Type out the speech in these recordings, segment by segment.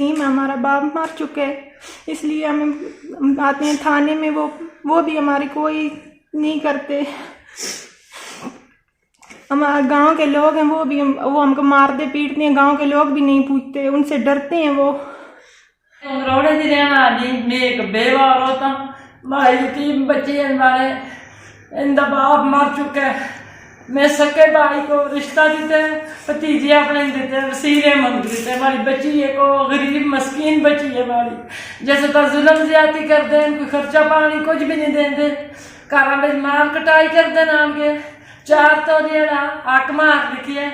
Team हमारा बाप मर चुके हैं, इसलिए हम आते हैं थाने में। वो भी हमारी कोई नहीं करते। हमारे गांव के लोग हैं, वो हमको मारते पीटते हैं। गांव के लोग भी नहीं पूछते, उनसे डरते हैं वो। रोड़े दी रहना मैं एक बेवा औरत हूं। मारे 3 बच्चे हैं, मारे इनका बाप मर चुका है। मैं सके भाई को रिश्ता देते, भतीजे अपने देते, वसीले मंग देते। हमारी बच्ची है को गरीब मस्कीन बच्ची है हमारी। जैसे तो जुल्म ज्यादा करते हैं, कोई खर्चा पानी कुछ भी नहीं देते। घर में मार कटाई करते नाम के 4 तो देड़ा हक मार लिखी है।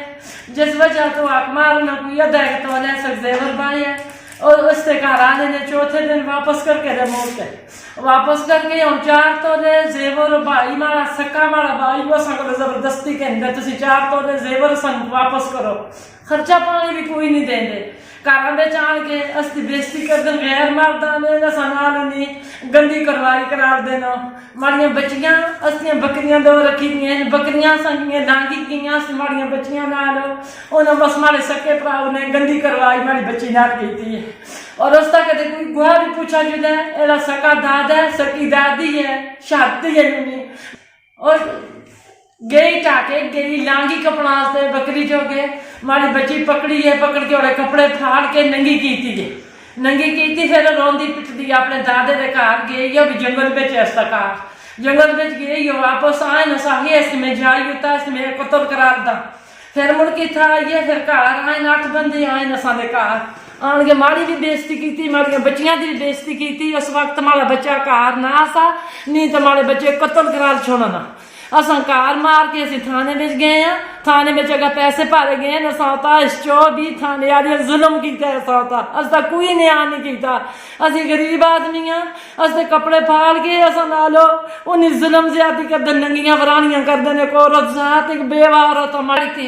जिस वजह तो हक मार ना कोई अदा तो ले जेवर भाई है। और उससे घर आने ने चौथे दिन वापस करके दे मोटे वापस करके हम 4 तोले जेवर भाई मारा सक्का मारा भाई वो संग जबरदस्ती कहते तुम 4 तोले जेवर संग वापस करो। खर्चा पानी भी कोई नहीं देंगे। घर में चाल के अस्ती बेइज्जती कर दें, गैर मर्दा ने सनाल नहीं गंदी करवाई करार देना। माड़ियां बच्चियां अस्तियां बकरियां 2 रखी दी, बकरियां संगियां लांगी गईयां माड़ियां बच्चियां नाल उन्होंने बस मारे सके भरा ने गंदी करवाई मारी बच्ची नाल की है। और उस तक कदे कोई गुआ भी पूछा जुदा है, एला सका दादा है, सकी दादी है, शादी है नहीं। और गई टाके गई लांगी कपड़ा से बकरी जो के मारी बच्ची पकड़ी है, पकड़ के और कपड़े फाड़ के नंगी की थी। नंगी की थी, फिर रोंदी पिटदी अपने दादे के घर गई या भी जंगल बेच जंगल बेच गई वापस आए न साही इसमें जाई होता इसमें कतल करार दा। फिर मुड़ के था ये फिर घर आए 8 बंदे आए न सारे घर आन के माड़ी भी बेइज्जती की, माड़ियां बच्चियां की भी बेइज्जती की। उस वक्त माड़ा बच्चा घर ना सा नहीं तो माड़े बच्चे कतल करा छोड़ना। असा कार मार के असी थाने में गए हैं। थाने में अगर पैसे भरे गए न सौता चो भी थाने वाले जुल्म किया है सौता अस कोई न्याय नहीं किया। असी गरीब आदमी हाँ, अस कपड़े फाड़ के असा नालो उन्हें जुल्म ज्यादा करते नंगियां वरानियां करते ने को औरत एक बेवा औरत हमारी थी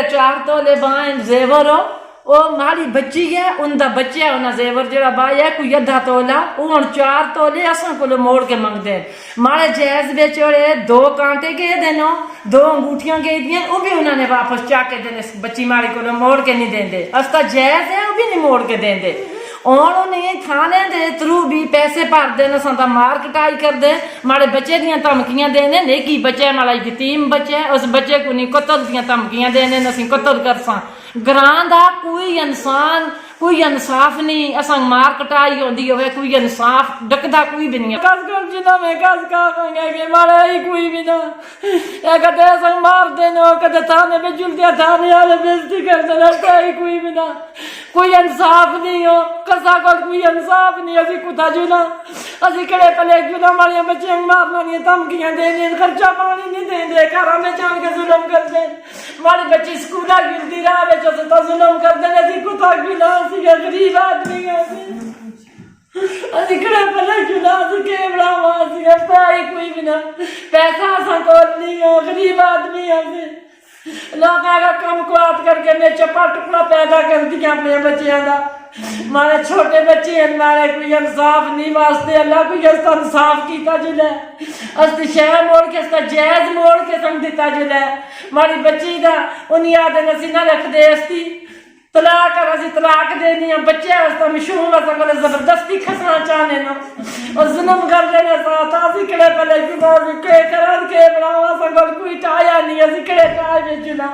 4 तोले बाएं जेवर हो वो माड़ी बच्ची है उनका बच्चा उन्हें जेवर जो बाई है कोई 1/2 तोला वो हम 4 तोले असा को मोड़ के मंगते हैं। माड़े जैज बेचोड़े 2 कांटे गए देनो 2 अंगूठियां गई दियां वो भी उन्होंने वापस चाके देने बच्ची माड़ी को मोड़ के नहीं देंदे। असता जैज है वो भी नहीं मोड़ के देंदे। और नहीं थाने दे थ्रू भी पैसे भर देना संता मार कटाई कर दे माड़े बच्चे दियां धमकियां देने नहीं कि बच्चे माड़ा यतीम बच्चा है उस बच्चे को नहीं कतल दियां धमकियां देने असीं कतल करसा। ग्रां दा कोई इंसान कोई इंसाफ नहीं। असा मार कटाई होती हो कोई इंसाफ डकदा कोई भी नहीं। कस कर जिना में कस का मारे ही कोई भी ना कदे असा मार देना कदे थाने में जुलते थाने वाले बेइज्जती कर देना कोई भी ना कोई इंसाफ नहीं हो। कसा को कोई इंसाफ नहीं। असी कुत्ता जुना असी कड़े पले जुना मारिया बच्चे मारना नहीं धमकियां देने खर्चा पानी नहीं देंगे घर में जान के जुलम करते मारी बच्ची स्कूल गिरती रहा तो जुलम कर देने कुत्ता जुना गरीब आदमी कड़े पले जुना के बनावा कोई भी ना पैसा असा को नहीं हो गरीब आदमी लोग कम कुआत करके मैं चपा टुकड़ा पैदा कर दिया अपने बच्चों का। मारे छोटे बच्चे हैं मारे कोई इंसाफ नहीं वास्ते अल्लाह कोई इंसाफ किया जुले अस शहर मोड़ के असता जैज मोड़ के संग दिता जुले मारी बच्ची का उन्हीं आदे असी ना रखते अस्ती तलाक कर असी तलाक देनी है बच्चे वास्ता मशहूर असा को जबरदस्ती खसना चाहने ना और जुल्म कर देने साथ असी कड़े पहले के करन के बनावा सगल कोई टाया नहीं असी कड़े टाए बेचना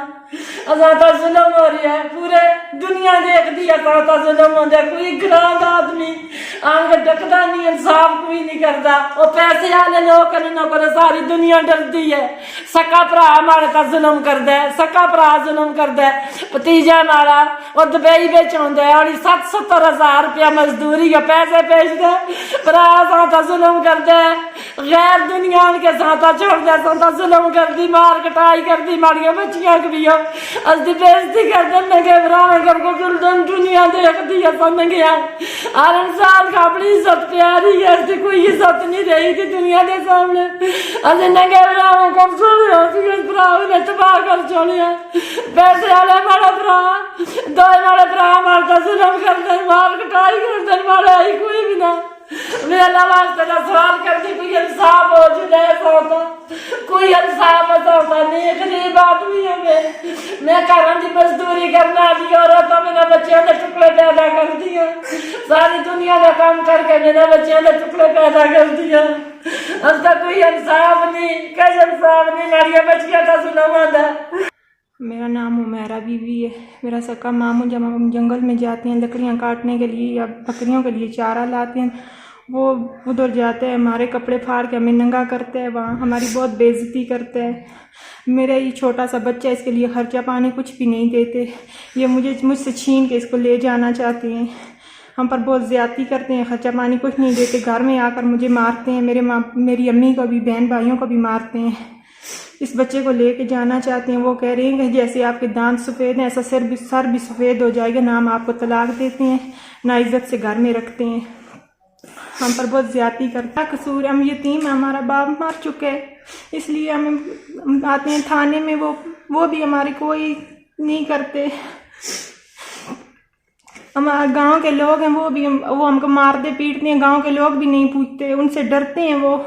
असा तो जुल्म हो रही है पूरे दुनिया देखती है तो जुल्म होता कोई ग्राम आदमी आंग डकदा नहीं इंसाफ कोई नहीं करता वो पैसे वाले लोग करे सारी दुनिया डरती है। सका भरा हमारे तो जुल्म करता है सका भरा जुल्म करता है भतीजा हमारा वो दुबई बेच आंदा है और 70-70 हज़ार रुपया मजदूरी है पैसे भेजते भरा साता जुल्म करता है गैर दुनिया के साता छोड़ता साता जुल्म करती मार कटाई करती माड़ियां बच्चियां भी असदी बेइज्जती करते नंगे भरावे करको जुल्म दुनिया देखती है समझ हर इंसान का अपनी इज्जत प्यारी है असदी कोई इज्जत नहीं रही थी दुनिया के सामने असदी नंगे भरावे कब छोड़े भरा ने तबाह कर छोड़िया पैसे वाले मारे भरा दो मारे भरा मारता जुल्म करते मार कटाई करते मारे आई कोई भी ना मेरा वास्ते का सवाल करती कोई इंसाफ हो जुले तो कोई कोई इंसाफ होता नहीं, गरीब आदमी हूँ मैं घर की मजदूरी करना वाली औरत हूँ, मेरे बच्चों के टुकड़े पैदा कर दिया, सारी दुनिया का काम करके मेरे बच्चों के टुकड़े पैदा कर दिया, अब तक कोई इंसाफ नहीं, कई इंसाफ नहीं, हमारी बच्चियों का सुना था। मेरा नाम उमेरा बीवी है। मेरा सका मामू जब हम जंगल में जाते हैं लकड़ियाँ काटने के लिए या बकरियों के लिए चारा लाते हैं, वो उधर जाते हैं, हमारे कपड़े फाड़ के हमें नंगा करते हैं, वहाँ हमारी बहुत बेइज्जती करते हैं। मेरा ये छोटा सा बच्चा, इसके लिए खर्चा पानी कुछ भी नहीं देते, ये मुझसे छीन के इसको ले जाना चाहते हैं, हम पर बहुत ज़्यादती करते हैं, खर्चा पानी कुछ नहीं देते, घर में आकर मुझे मारते हैं, मेरी अम्मी को भी, बहन भाइयों को भी मारते हैं। इस बच्चे को लेके जाना चाहते हैं, वो कह रहे हैं कि जैसे आपके दांत सफ़ेद हैं ऐसा सर भी सफ़ेद हो जाएगा, ना हम आपको तलाक देते हैं ना इज्जत से घर में रखते हैं, हम पर बहुत ज़्यादती करता है। कसूर हम यतीम है, हमारा बाप मर चुका है, इसलिए हम आते हैं थाने में, वो भी हमारी कोई नहीं करते। हमारे गांव के लोग हैं, वो हमको मारते पीटते हैं, गांव के लोग भी नहीं पूछते, उनसे डरते हैं वो।